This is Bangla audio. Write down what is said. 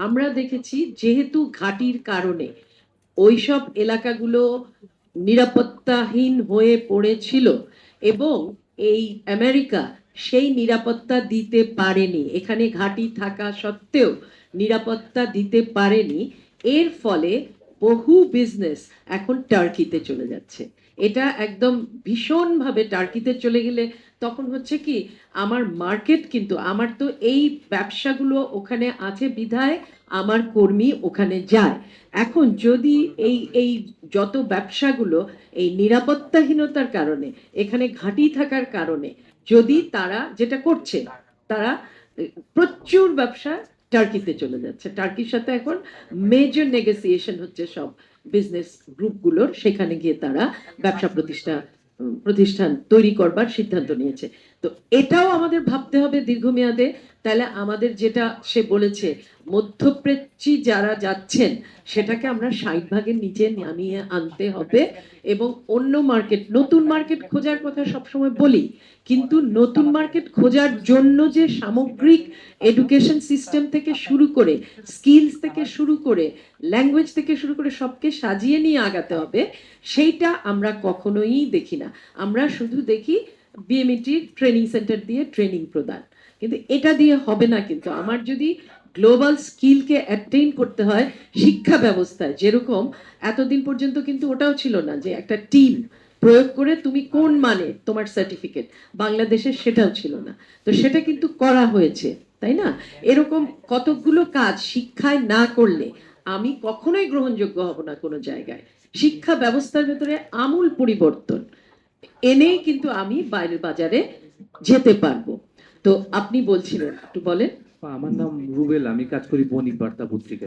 আমরা দেখেছি যেহেতু ঘাঁটির কারণে ওইসব এলাকাগুলো নিরাপত্তাহীন হয়ে পড়েছিল এবং এই আমেরিকা সেই নিরাপত্তা দিতে পারেনি, এখানে ঘাঁটি থাকা সত্ত্বেও নিরাপত্তা দিতে পারেনি। এর ফলে বহু বিজনেস এখন টার্কিতে চলে যাচ্ছে। এটা একদম ভীষণভাবে টার্কিতে চলে গেলে তখন হচ্ছে কি, আমার মার্কেট, কিন্তু আমার তো এই ব্যবসাগুলো ওখানে আছে বিধায় আমার কর্মী ওখানে যায়। এখন যদি এই যত ব্যবসাগুলো এই নিরাপত্তাহীনতার কারণে, এখানে ঘাঁটি থাকার কারণে, যদি তারা যেটা করছে, তারা প্রচুর ব্যবসা টার্কিতে চলে যাচ্ছে। টার্কির সাথে এখন মেজর নেগোসিয়েশন হচ্ছে সব বিজনেস গ্রুপগুলোর, সেখানে গিয়ে তারা ব্যবসা প্রতিষ্ঠান তৈরি করবার সিদ্ধান্ত নিয়েছে। তো এটাও আমাদের ভাবতে হবে দীর্ঘমেয়াদে। তাহলে আমাদের যেটা সে বলেছে, মধ্যপ্রাচ্যী যারা যাচ্ছেন সেটাকে আমরা 60 ভাগের নিচে নামিয়ে আনতে হবে এবং অন্য মার্কেট, নতুন মার্কেট খোঁজার কথা সবসময় বলি, কিন্তু নতুন মার্কেট খোঁজার জন্য যে সামগ্রিক এডুকেশন সিস্টেম থেকে শুরু করে, স্কিলস থেকে শুরু করে, ল্যাঙ্গুয়েজ থেকে শুরু করে সবকে সাজিয়ে নিয়ে আগাতে হবে, সেইটা আমরা কখনোই দেখি না। আমরা শুধু দেখি বিএমইটি ট্রেনিং সেন্টার দিয়ে ট্রেনিং প্রদান, কিন্তু এটা দিয়ে হবে না। কিন্তু আমার যদি গ্লোবাল স্কিলকে অ্যাটেইন করতে হয় শিক্ষা ব্যবস্থায়, যেরকম এতদিন পর্যন্ত কিন্তু ওটাও ছিল না যে একটা টিম প্রয়োগ করে তুমি কোন মানে তোমার সার্টিফিকেট, বাংলাদেশে সেটাও ছিল না। তো সেটা কিন্তু করা হয়েছে, তাই না? এরকম কতগুলো কাজ শিক্ষায় না করলে আমি কখনোই গ্রহণযোগ্য হব না কোনো জায়গায়। শিক্ষা ব্যবস্থার ভেতরে আমূল পরিবর্তন এনেই কিন্তু আমি বাইরের বাজারে যেতে পারবো। তো আপনি বলছিলেন, একটু বলেন। আমার নাম রুবেল, আমি কাজ করি বণিক বার্তা পত্রিকায়।